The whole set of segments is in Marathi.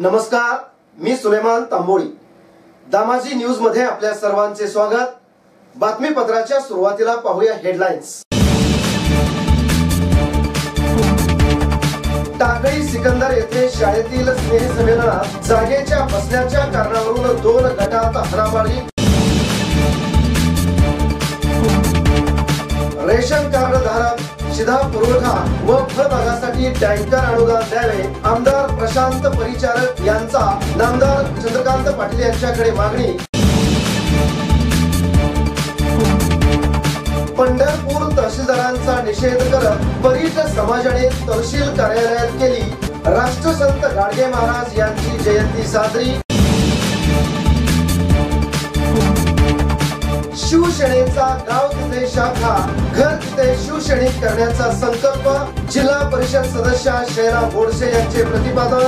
नमस्कार, मी सुलेमान तांबोळी. दामाजी न्यूज मध्ये आपल्या सर्वांचे स्वागत. बातमीपत्राच्या सुरुवातीला पाहूया हेडलाईन्स. टाकळी सिकंदर येथे शाळेतील स्नेह संमेलनात जागेच्या बसण्याच्या कारणावरून 2 गटात हाणामारी. रेशन कार्ड धारक शिधा पुरवठा व फळबागासाठी टँकर अनुदान द्यावे, आमदार प्रशांत परिचारक यांचा नामदार चंद्रकांत पाटील यांच्याकडे मागणी. पंढरपूर तहसीलदारांचा निषेध करत परीट समाजाने तहसील कार्यालयात केली राष्ट्रसंत गाडगे महाराज यांची जयंती साजरी. शिवसेनेचा गाव तिथे शाखा, घर तिथे शिवसैनिक करण्याचा संकल्प जिल्हा परिषद सदस्य शैला गोडसे यांचे प्रतिपादन.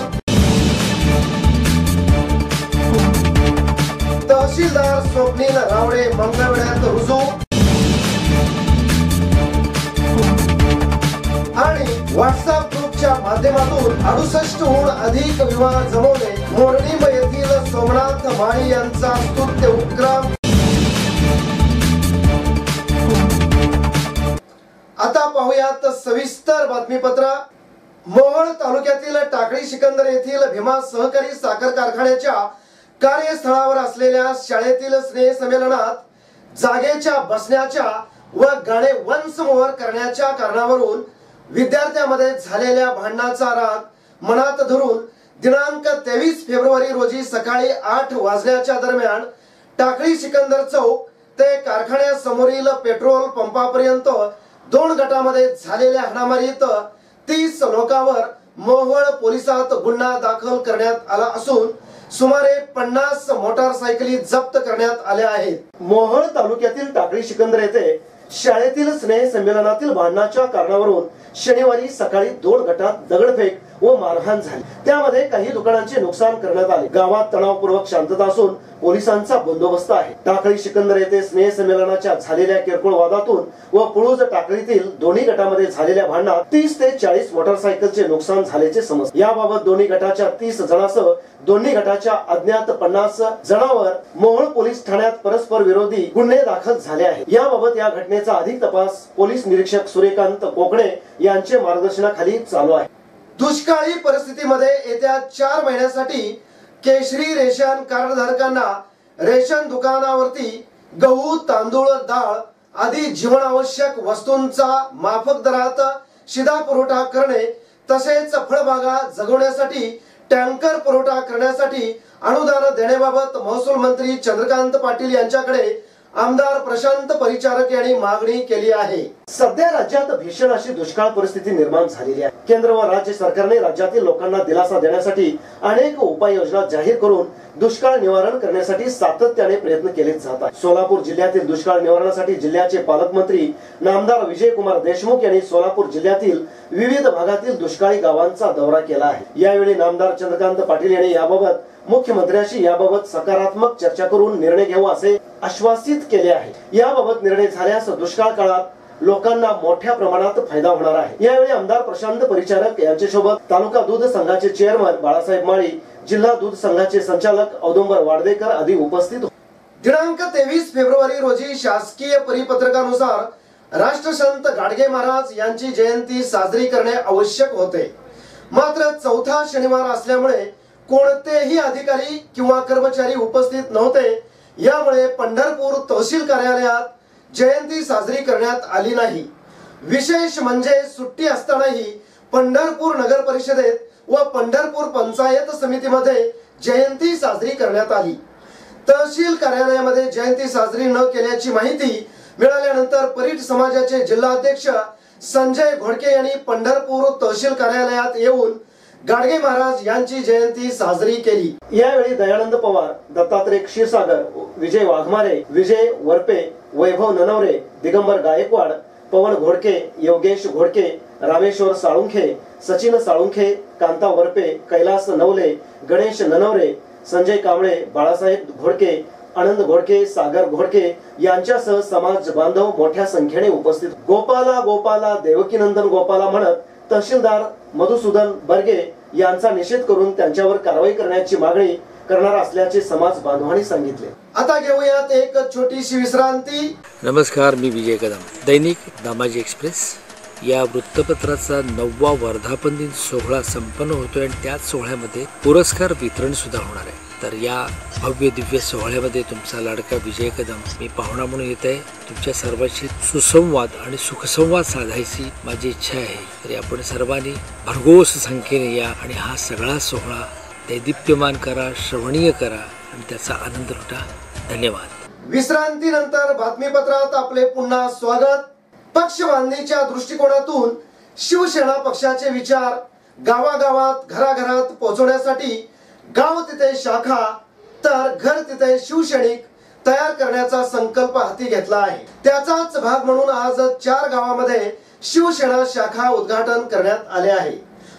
तहसीलदार स्वप्नील रावळे मंगळवेढ्यात रुजू. आणि व्हॉट्सअप ग्रुपच्या माध्यमातून 68हून अधिक विवाह जमवले. मोरणीम येथील सोमनाथ माळी यांचा स्तुत्य उपक्रम. आता पाहूयात सविस्तर बातमीपत्र. मोहोळ तालुक्यातील टाकळी सिकंदर येथील भीमा सहकारी साखर कारखान्याच्या कार्यस्थळावर असलेल्या शाळेतील स्नेह संमेलनात जागेच्या बसण्याच्या व गाणे वन्स मोर करण्याच्या कारणावरून विद्यार्थ्यांमध्ये झालेल्या भांडणाचा राग मनात धरून दिनांक 23 फेब्रुवारी रोजी सकाळी 8 वाजण्याच्या दरम्यान टाकळी सिकंदर चौक ते कारखान्यासमोरील पेट्रोल पंपापर्यंत 2 गटामध्ये झालेल्या हाणामारीत 30 लोकांवर मोहोळ पोलिसात गुन्हा दाखल करण्यात आला असून सुमारे 50 मोटारसायकली जप्त करण्यात आल्या आहेत. मोहोळ तालुक्यातील टाकळी सिकंदर येथे शाळेतील स्नेह संमेलनातील भांडणाच्या कारणावरून शनिवारी सकाळी 2 गटात दगडफेक व मारहाण झाली. त्यामध्ये काही दुकानांचे नुकसान करण्यात आले. गावात तणावपूर्वक शांतता असून पोलिसांचा बंदोबस्त आहे. टाकळी सिकंदर येथे स्नेह संमेलनाच्या झालेल्या किरकोळ वादातून व पुळूज टाकळीतील दोन्ही गटामध्ये झालेल्या भांडणात 30 ते 40 मोटारसायकलचे नुकसान झाल्याचे समजते. याबाबत दोन्ही गटाच्या 30 जणांसह दोन्ही गटाच्या अज्ञात 50 जणांवर मोहोळ पोलीस ठाण्यात परस्पर विरोधी गुन्हे दाखल झाले आहेत. याबाबत या घटनेचा अधिक तपास पोलीस निरीक्षक सूर्यकांत कोकणे यांच्या मार्गदर्शनाखाली चालू आहे. दुष्काळी परिस्थितीमध्ये येत्या 4 महिन्यासाठी केशरी रेशन कार्ड धारकांना रेशन दुकानावरती गहू, तांदूळ, डाळ आदी जीवनावश्यक वस्तूंचा माफक दरात शिधा पुरवठा करणे तसेच फळबागा जगवण्यासाठी टँकर पुरवठा करण्यासाठी अनुदान देण्याबाबत महसूल मंत्री चंद्रकांत पाटील यांच्याकडे आमदार प्रशांत परिचारक यांनी मागणी केली आहे. सध्या राज्यात भीषण अशी दुष्काळ परिस्थिती निर्माण झालेली आहे. केंद्र व राज्य सरकारने राज्यातील लोकांना दिलासा देण्यासाठी अनेक उपाययोजना जाहीर करून दुष्काळ निवारण करण्यासाठी सातत्याने प्रयत्न केले जात आहेत. सोलापूर जिल्ह्यातील दुष्काळ निवारणासाठी जिल्ह्याचे पालकमंत्री नामदार विजयकुमार देशमुख यांनी सोलापूर जिल्ह्यातील विविध भागातील दुष्काळी गावांचा दौरा केला आहे. यावेळी नामदार चंद्रकांत पाटील यांनी याबाबत मुख्यमंत्र्यांशी याबाबत सकारात्मक चर्चा करून निर्णय घेऊ असे आश्वासित केले आहे. याबाबत निर्णय झाल्यास दुष्काळ काळात लोकांना मोठ्या प्रमाणात फायदा होणार आहे. यावेळी आमदार प्रशांत परिचारक यांच्यासोबत तालुका दूध संघाचे चेअरमन बाळासाहेब माळी, जिल्हा दूध संघाचे संचालक औदुंबर वाडदेकर आदी उपस्थित होते. दिनांक 23 फेब्रुवारी रोजी शासकीय परिपत्रकानुसार राष्ट्रसंत गाडगे महाराज यांची जयंती साजरी करणे आवश्यक होते. मात्र 4था शनिवार असल्यामुळे कोणतेही अधिकारी किंवा कर्मचारी उपस्थित नव्हते. यामुळे पंढरपूर तहसील कार्यालयात जयंती साजरी करण्यात आली नाही. विशेष म्हणजे सुट्टी असतानाही पंढरपूर नगर परिषदेत व पंढरपूर पंचायत समितीमध्ये जयंती साजरी करण्यात आली. तहसील कार्यालयामध्ये जयंती साजरी न केल्याची माहिती मिळाल्यानंतर परीट समाजाचे जिल्हाध्यक्ष संजय घोडके यांनी पंढरपूर तहसील कार्यालयात येऊन गाडगे महाराज यांची जयंती साजरी केली. यावेळी दयानंद पवार, दत्तात्रय क्षीरसागर, विजय वाघमारे, विजय वरपे, वैभव ननवरे, दिगंबर गायकवाड, पवन घोडके, योगेश घोडके, रामेश्वर साळुंखे, सचिन साळुंखे, कांता वरपे, कैलास नवले, गणेश ननवरे, संजय कांबळे, बाळासाहेब घोडके, आनंद घोडके, सागर घोडके यांच्यासह समाज बांधव मोठ्या संख्येने उपस्थित. गोपाला गोपाला देवकीनंदन गोपाला म्हणत तहसीलदार मधुसूदन बर्गे यांचा निषेध करून त्यांच्यावर कारवाई करण्याची मागणी करणार असल्याचे समाज बांधवांनी सांगितले। आता घेऊयात एक छोटीशी विश्रांती। नमस्कार, मी विजय कदम। दैनिक दामाजी एक्सप्रेस या वृत्तपत्राचा 9वा वर्धापन दिन सोहळा संपन्न होतोय आणि त्याच सोहळ्यामध्ये पुरस्कार वितरण सुद्धा होणार आहे। तर या भव्य दिव्य सोहळ्यामध्ये तुमचा लाडका विजय कदम मी पाहुणा म्हणून येत आहे। तुमच्या सर्वांशी सुसंवाद आणि सुखसंवाद साधायची माझी इच्छा आहे। तरी आपण सर्वांनी भरघोस संख्येने या आणि हा सगळा सोहळा दैदिप्यमान करा, श्रवणीय करा आणि त्याचा आनंद लुटा। धन्यवाद। विश्रांतीनंतर बातमीपत्रात आपले पुन्हा स्वागत। पक्षबांधणीच्या दृष्टिकोनातून शिवसेना पक्षाचे विचार गावागावात घराघरात पोहोचवण्यासाठी गाव तिथे शाखा तर घर तिथे शिवसैनिक तयार करण्याचा संकल्प हाती घेतला आहे। त्याचाच भाग म्हणून आज 4 गावामध्ये शिवसेना शाखा उद्घाटन करण्यात आले आहे,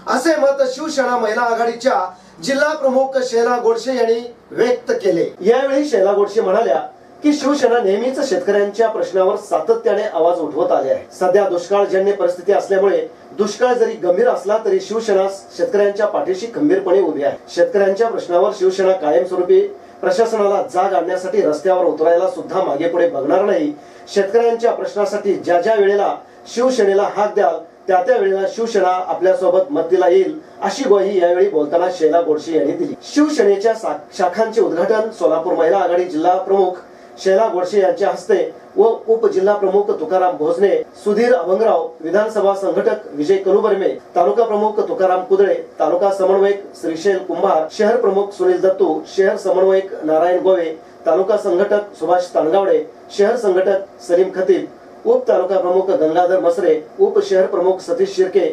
असे मत शिवसेना महिला आघाडीच्या जिल्हा प्रमुख शैला गोडसे यांनी व्यक्त केले। यावेळी शैला गोडसे म्हणाल्या की शिवसेना नेहमीच शेतकऱ्यांच्या प्रश्नावर सातत्याने आवाज उठवत आले आहे। सध्या दुष्काळजन्य परिस्थिती असल्यामुळे दुष्काळ जरी गंभीर असला तरी शिवसेना शेतकऱ्यांच्या पाठीशी खंबीरपणे उभी आहे। शेतकऱ्यांच्या प्रश्नावर शिवसेना कायमस्वरूपी प्रशासनाला जाग आणण्यासाठी रस्त्यावर उतरायला सुद्धा मागे पुढे बघणार नाही। शेतकऱ्यांच्या प्रश्नासाठी ज्या ज्या वेळेला शिवसेनेला हाक द्याल त्या त्या वेळेला शिवसेना आपल्या सोबत मदतीला येईल, अशी ग्वाही यावेळी बोलताना शैला गोडसे यांनी दिली। शिवसेनेच्या शाखांचे उद्घाटन सोलापूर महिला आघाडी जिल्हा प्रमुख शैला गोडसे यांच्या हस्ते व उपजिल्हा प्रमुख तुकाराम भोजने, सुधीर अभंगराव, विधानसभा संघटक विजय कलुबर्मे, तालुका प्रमुख तुकाराम कुदळे, तालुका समन्वयक श्रीशैल कुंभार, शहर प्रमुख सुनील दत्तू, शहर समन्वयक नारायण गोवे, तालुका संघटक सुभाष तानगावडे, शहर संघटक सलीम खतीब, उप तालुका प्रमुख गंगाधर मसरे, उप शहर प्रमुख सतीश शिर्के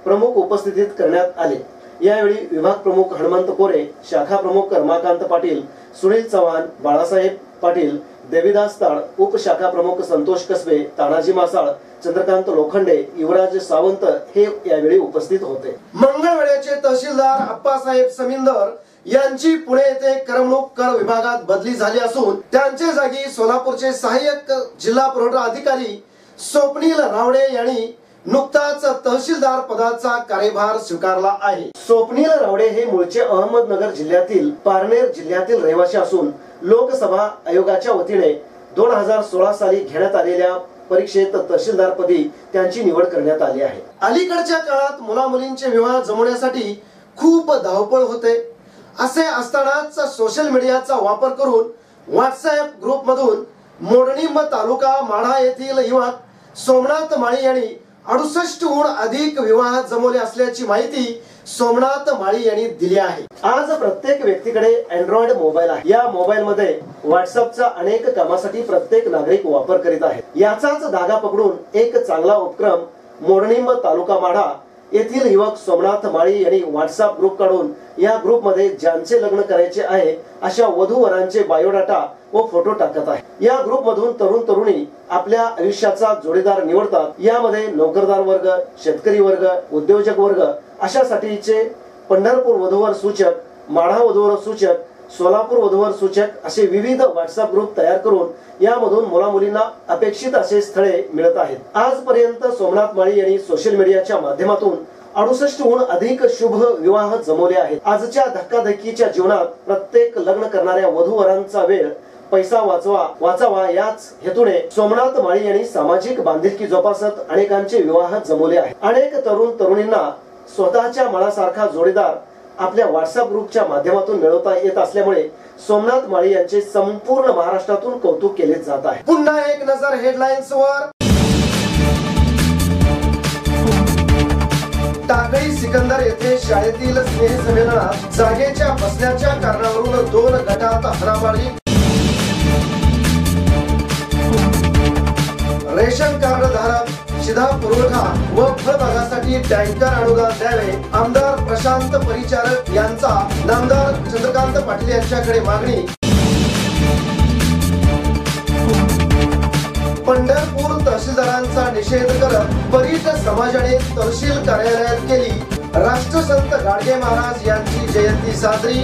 प्रमुख उपस्थितीत करण्यात आले। यावेळी विभाग प्रमुख हनुमंत कोरे, शाखा प्रमुख रमाकांत पाटील, सुनील चव्हाण, बाळासाहेब पाटील, देवीदास ताळ, उपशाखा प्रमुख संतोष कसबे, तानाजी मासाळ, चंद्रकांत लोखंडे, युवराज सावंत हे यावेळी उपस्थित होते। मंगळवेढ्याचे तहसीलदार अप्पासाहेब समिंदर यांची पुणे येथे करमणूक कर विभागात बदली झाली असून त्यांच्या जागी सोलापूरचे सहाय्यक जिल्हा पुरवठा अधिकारी स्वप्नील रावडे यांनी नुकताच तहसीलदार पदाचा कार्यभार स्वीकारला आहे। स्वप्नील रावडे हे मूळचे अहमदनगर जिल्ह्यातील पारनेर जिल्ह्यातील रहिवासी असून लोकसभा आयोगाच्या वतीने 2016 साली घेण्यात आलेल्या परीक्षेत तहसीलदार पदी त्यांची निवड करण्यात आली आहे। अलीकडच्या काळात मुलामुलींचे विवाह जमवण्यासाठी खूप धावपळ होते। असे असतानाच सोशल मीडियाचा वापर करून व्हॉट्सअप ग्रुप मधून मोडणीम तालुका माढा येथील युवक सोमनाथ माळी यांनी 68हून अधिक विवाह जमवले असल्याची माहिती सोमनाथ माळी यांनी दिली आहे। आज प्रत्येक व्यक्तीकडे अँड्रॉइड मोबाईल आहे। या मोबाईल मध्ये व्हॉट्सअपचा अनेक कामासाठी प्रत्येक नागरिक वापर करीत आहे। याचाच धागा पकडून एक चांगला उपक्रम मोडणीम तालुका माढा येथील युवक सोमनाथ माळी यांनी व्हॉट्सअप ग्रुप काढून या ग्रुप मध्ये ज्यांचे लग्न करायचे आहे अशा वधूवरांचे बायोडाटा व फोटो टाकत आहे। या ग्रुप मधून तरुण तरुणी आपल्या आयुष्याचा जोडीदार निवडतात। यामध्ये नोकरदार वर्ग, शेतकरी वर्ग, उद्योजक वर्ग अशासाठीचे पंढरपूर वधूवर सूचक, माढा वधूवर सूचक, सोलापूर वधूवर सूचक असे विविध व्हॉट्सअप ग्रुप तयार करून यामधून मुलामुलींना अपेक्षित असे स्थळे मिळत आहेत। आजपर्यंत सोमनाथ माळी यांनी सोशल मीडियाच्या माध्यमातून 68हून अधिक शुभ विवाह जमवले आहेत। आजच्या धक्काधक्कीच्या जीवनात प्रत्येक लग्न करणाऱ्या वधूवरांचा वेळ पैसा वाचावा याच हेतूने सोमनाथ माळी यांनी सामाजिक बांधिलकी जोपासत अनेकांचे विवाह जमवले आहेत। अनेक तरुण तरुणींना स्वतःच्या मनासारखा जोडीदार आपल्या व्हॉट्सअप ग्रुपच्या माध्यमातून मिळवता येत असल्यामुळे सोमनाथ माळी यांचे संपूर्ण महाराष्ट्रातून कौतुक केले जात आहे। पुन्हा एक नजर हेडलाईन्स वर। टाकळी सिकंदर येथे शाळेतील स्नेह संमेलनात जागेच्या बसण्याच्या कारणावरून 2 गटात हाणामारी। रेशन कार्ड धारक शिधा पुरवठा व फळबागासाठी टँकर अनुदान द्यावे, आमदार प्रशांत परिचारक यांचा नामदार चंद्रकांत पाटील यांच्याकडे मागणी। पंढरपूर तहसीलदारांचा निषेध करत परीट समाजाने तहसील कार्यालयात केली राष्ट्रसंत गाडगे महाराज यांची जयंती साजरी।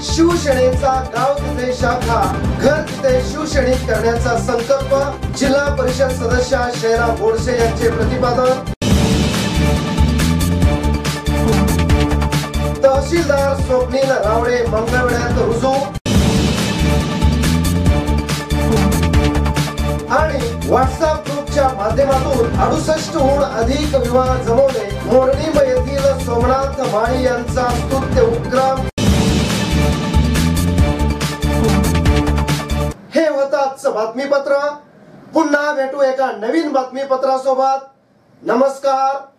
शिवसेनेचा गाव तिथे शाखा घर तिथे शिवसैनिक करण्याचा संकल्प जिल्हा परिषद सदस्य शैला गोडसे यांचे प्रतिपादन। तहसीलदार स्वप्नील रावळे मंगळवेढ्यात रुजू आणि व्हॉट्सअप ग्रुपच्या माध्यमातून 68हून अधिक विवाह जमवले. मोरनीम येथील सोमनाथ माळी यांचा स्तुत्य उपक्रम. हे होतं आजचं बातमीपत्र. पुन्हा भेटू एका नवीन बातमीपत्रासोबत. नमस्कार.